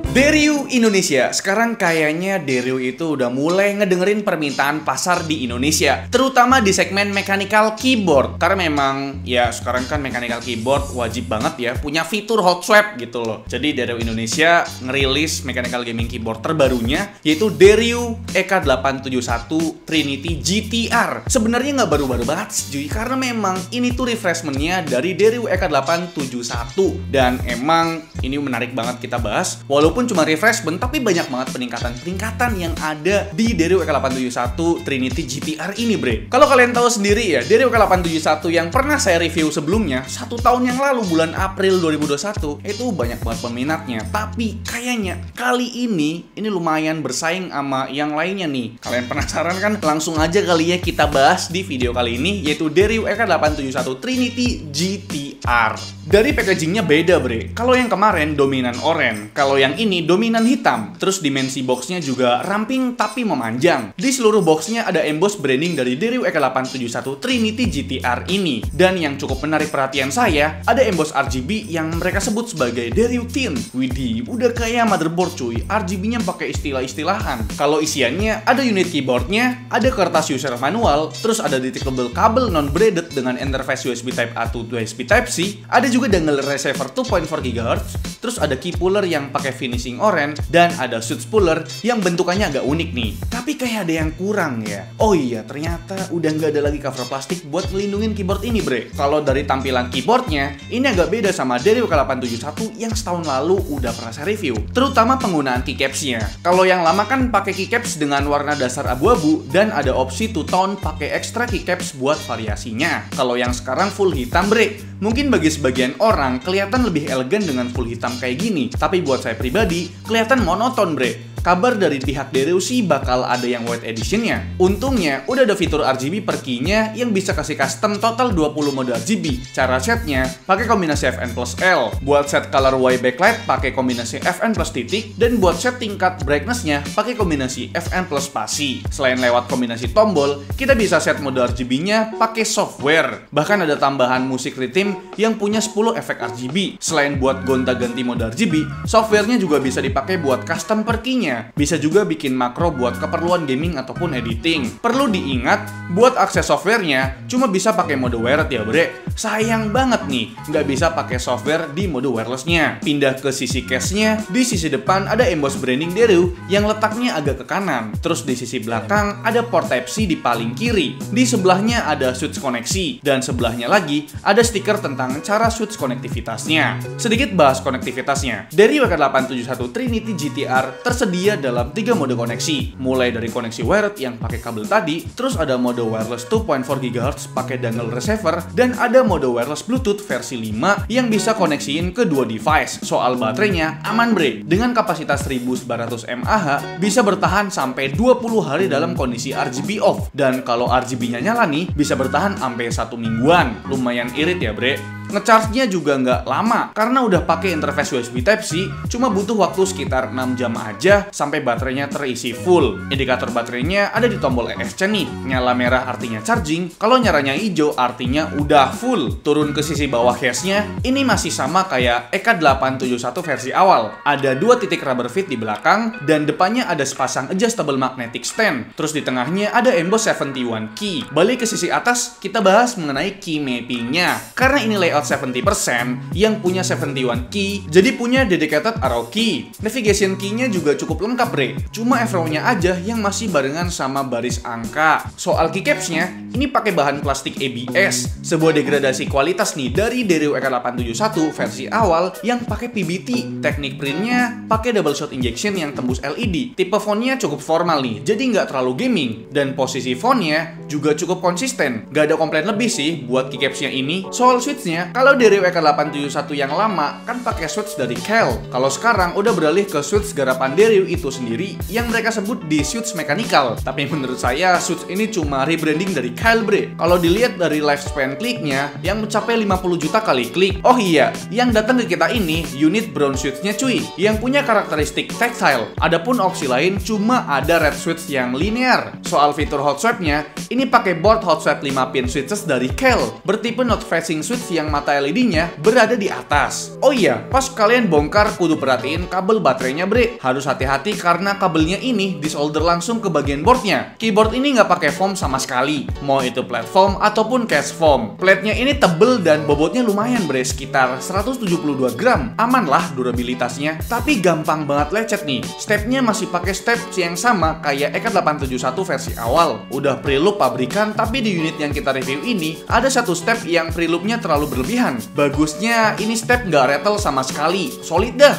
Deryu Indonesia. Sekarang kayaknya Deryu itu udah mulai ngedengerin permintaan pasar di Indonesia, terutama di segmen mechanical keyboard. Karena memang ya sekarang kan mechanical keyboard wajib banget ya punya fitur hot swap gitu loh. Jadi Deryu Indonesia ngerilis mechanical gaming keyboard terbarunya, yaitu Deryu EK871 Trinity GTR. Sebenarnya nggak baru-baru banget cuy, karena memang ini tuh refreshment-nya dari Deryu EK871. Dan emang ini menarik banget kita bahas. Walaupun cuma refreshment, tapi banyak banget peningkatan yang ada di Deryu EK871 Trinity GTR ini, bre. Kalau kalian tahu sendiri ya, Deryu EK871 yang pernah saya review sebelumnya, 1 tahun yang lalu, bulan April 2021, itu banyak banget peminatnya. Tapi kayaknya kali ini lumayan bersaing sama yang lainnya nih. Kalian penasaran kan? Langsung aja kali ya kita bahas di video kali ini, yaitu Deryu EK871 Trinity GTR. Dari packagingnya beda, bre. Kalau yang kemarin dominan oranye, kalau yang ini dominan hitam. Terus dimensi boxnya juga ramping tapi memanjang. Di seluruh boxnya ada emboss branding dari Deryu EK871 Trinity GTR ini. Dan yang cukup menarik perhatian saya, ada emboss RGB yang mereka sebut sebagai Deryu Thin. Widih, udah kayak motherboard cuy. RGB-nya pakai istilah-istilahan. Kalau isiannya ada unit keyboardnya, ada kertas user manual, terus ada detectable kabel non-braided dengan interface USB Type A to USB Type C, ada juga dangle receiver 2.4 GHz, terus ada key puller yang pakai finishing oranye, dan ada switch puller yang bentukannya agak unik nih. Tapi kayak ada yang kurang ya. Oh iya, ternyata udah nggak ada lagi cover plastik buat melindungin keyboard ini, bre. Kalau dari tampilan keyboardnya, ini agak beda sama Deryu EK871 yang setahun lalu udah pernah saya review. Terutama penggunaan keycaps-nya. Kalau yang lama kan pakai keycaps dengan warna dasar abu-abu dan ada opsi two tone pakai extra keycaps buat variasinya. Kalau yang sekarang full hitam, bre. Mungkin bagi sebagian orang kelihatan lebih elegan dengan full hitam kayak gini, tapi buat saya pribadi kelihatan monoton, bre. Kabar dari pihak Deryu sih bakal ada yang white editionnya. Untungnya udah ada fitur RGB per key-nya yang bisa kasih custom total 20 mode RGB. Cara setnya pakai kombinasi FN plus L. Buat set color Y backlight pakai kombinasi FN plus titik, dan buat set tingkat brightness-nya pakai kombinasi FN plus spasi. Selain lewat kombinasi tombol, kita bisa set mode RGB-nya pakai software. Bahkan ada tambahan musik rhythm yang punya 10 efek RGB. Selain buat gonta-ganti mode RGB, software-nya juga bisa dipakai buat custom per key-nya. Bisa juga bikin makro buat keperluan gaming ataupun editing. Perlu diingat, buat akses softwarenya cuma bisa pakai mode wired ya, bre. Sayang banget nih, nggak bisa pakai software di mode wirelessnya. Pindah ke sisi case-nya, di sisi depan ada emboss branding Deryu yang letaknya agak ke kanan. Terus di sisi belakang ada port Type-C di paling kiri. Di sebelahnya ada switch koneksi, dan sebelahnya lagi ada stiker tentang cara switch konektivitasnya. Sedikit bahas konektivitasnya. Deryu EK871 Trinity GTR tersedia dalam 3 mode koneksi, mulai dari koneksi wired yang pakai kabel tadi, terus ada mode wireless 2.4 GHz pakai dangle receiver, dan ada mode wireless Bluetooth versi 5 yang bisa koneksiin ke dua device. Soal baterainya aman, bre, dengan kapasitas 1900 mAh bisa bertahan sampai 20 hari dalam kondisi RGB off, dan kalau RGB-nya nyala nih bisa bertahan sampai 1 mingguan. Lumayan irit ya, bre. Ngecharge-nya juga nggak lama, karena udah pakai interface USB Type-C, cuma butuh waktu sekitar 6 jam aja sampai baterainya terisi full. Indikator baterainya ada di tombol ESC nih. Nyala merah artinya charging, kalau nyalanya hijau artinya udah full. Turun ke sisi bawah case-nya, ini masih sama kayak EK871 versi awal. Ada 2 titik rubber feet di belakang, dan depannya ada sepasang adjustable magnetic stand. Terus di tengahnya ada emboss 71 key. Balik ke sisi atas, kita bahas mengenai key mapping-nya. Karena ini layout 70% yang punya 71 key, jadi punya dedicated arrow key. Navigation key-nya juga cukup lengkap, bre. Cuma arrow-nya aja yang masih barengan sama baris angka. Soal keycaps-nya, ini pakai bahan plastik ABS, sebuah degradasi kualitas nih dari Deryu EK871 versi awal yang pakai PBT. Teknik print-nya pakai double shot injection yang tembus LED. Tipe font-nya cukup formal nih, jadi nggak terlalu gaming. Dan posisi font-nya juga cukup konsisten. Nggak ada komplain lebih sih buat keycaps-nya ini. Soal switch-nya, Bedanya, kalau Dario EK871 yang lama kan pakai switch dari Keil. Kalau sekarang udah beralih ke switch garapan Dario itu sendiri yang mereka sebut di switch mechanical. Tapi menurut saya switch ini cuma rebranding dari Keil, bre. Kalau dilihat dari lifespan kliknya yang mencapai 50 juta kali klik. Oh iya, yang datang ke kita ini unit brown switch-nya cuy, yang punya karakteristik tactile. Adapun opsi lain cuma ada red switch yang linear. Soal fitur hot swap-nya, ini pakai board hot swap 5 pin switches dari Keil, bertipe not facing switch yang mata LED-nya berada di atas. Oh iya, pas kalian bongkar kudu perhatiin kabel baterainya, bre. Harus hati-hati karena kabelnya ini disolder langsung ke bagian boardnya. Keyboard ini nggak pakai foam sama sekali, mau itu platform ataupun cast foam. Plate-nya ini tebel dan bobotnya lumayan, bre, sekitar 172 gram. Aman lah durabilitasnya, tapi gampang banget lecet nih. Stepnya masih pakai step yang sama kayak EK871 versi awal. Udah preloop pabrikan, tapi di unit yang kita review ini ada satu step yang preloopnya terlalu berlebihan. Bagusnya ini step nggak rattle sama sekali, solid dah.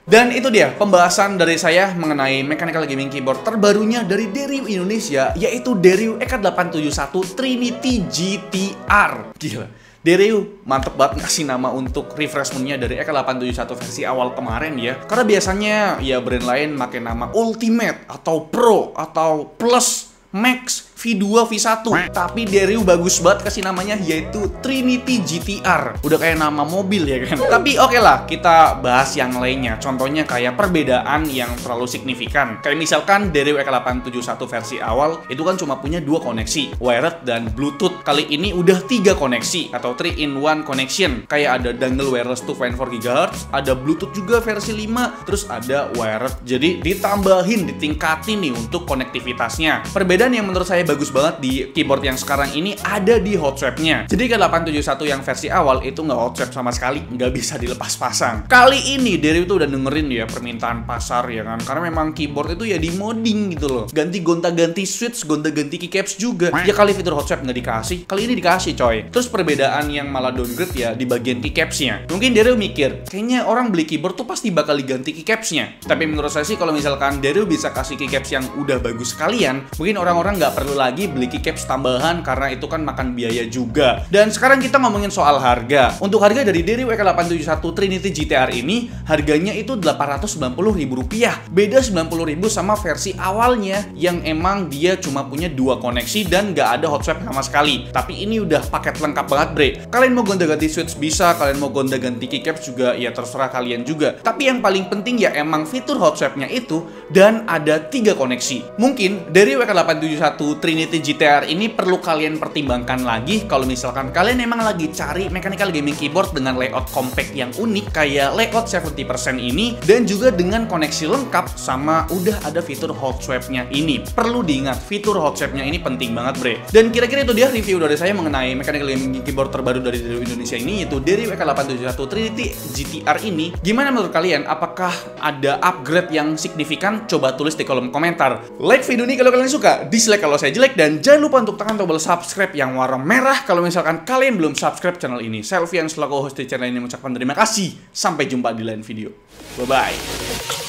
Dan itu dia pembahasan dari saya mengenai mechanical gaming keyboard terbarunya dari Dario Indonesia, yaitu Dario EK871 Trinity GTR. Gila, Dario mantep banget ngasih nama untuk refreshment-nya dari EK871 versi awal kemarin ya. Karena biasanya ya brand lain pakai nama Ultimate atau Pro atau Plus, Max, V2, V1. Tapi Dario bagus banget kasih namanya yaitu Trinity GTR. Udah kayak nama mobil ya kan. Tapi oke lah, kita bahas yang lainnya. Contohnya kayak perbedaan yang terlalu signifikan. Kayak misalkan Dario EK871 versi awal itu kan cuma punya 2 koneksi, wired dan Bluetooth. Kali ini udah 3 koneksi atau 3-in-1 connection. Kayak ada dongle wireless 2.4 GHz, ada Bluetooth juga versi 5, terus ada wired. Jadi ditambahin, ditingkatin nih untuk konektivitasnya. Perbedaan yang menurut saya bagus banget di keyboard yang sekarang ini ada di hot swap-nya. Jadi K871 yang versi awal itu nggak hot swap sama sekali, nggak bisa dilepas pasang. Kali ini Dario itu udah dengerin ya permintaan pasar ya kan, karena memang keyboard itu ya di modding gitu loh. Ganti gonta-ganti switch, gonta-ganti keycaps juga. Ya kali fitur hot swap nggak dikasih, kali ini dikasih coy. Terus perbedaan yang malah downgrade ya di bagian keycaps-nya. Mungkin Dario mikir, kayaknya orang beli keyboard tuh pasti bakal diganti keycaps-nya. Tapi menurut saya sih kalau misalkan Dario bisa kasih keycaps yang udah bagus sekalian, mungkin orang-orang nggak perlu lagi beli keycaps tambahan karena itu kan makan biaya juga. Dan sekarang kita ngomongin soal harga. Untuk harga dari Dario EK871 Trinity GTR ini harganya itu Rp890.000. Beda Rp90.000 sama versi awalnya yang emang dia cuma punya 2 koneksi dan nggak ada hot swap sama sekali. Tapi ini udah paket lengkap banget bre. Kalian mau gonta-ganti switch bisa, kalian mau gonta-ganti keycaps juga ya terserah kalian juga. Tapi yang paling penting ya emang fitur hot swapnya itu dan ada 3 koneksi. Mungkin Dario EK871 Trinity GTR ini perlu kalian pertimbangkan lagi kalau misalkan kalian emang lagi cari mechanical gaming keyboard dengan layout compact yang unik kayak layout 70% ini dan juga dengan koneksi lengkap sama udah ada fitur hot swap-nya ini. Perlu diingat, fitur hot swap-nya ini penting banget bre. Dan kira-kira itu dia review dari saya mengenai mechanical gaming keyboard terbaru dari Dario Indonesia ini, yaitu Dario EK871 Trinity GTR ini. Gimana menurut kalian? Apakah ada upgrade yang signifikan? Coba tulis di kolom komentar. Like video ini kalau kalian suka, dislike kalau saya jelek, dan jangan lupa untuk tekan tombol subscribe yang warna merah kalau misalkan kalian belum subscribe channel ini. Selfie yang selaku host di channel ini mengucapkan terima kasih. Sampai jumpa di lain video. Bye-bye.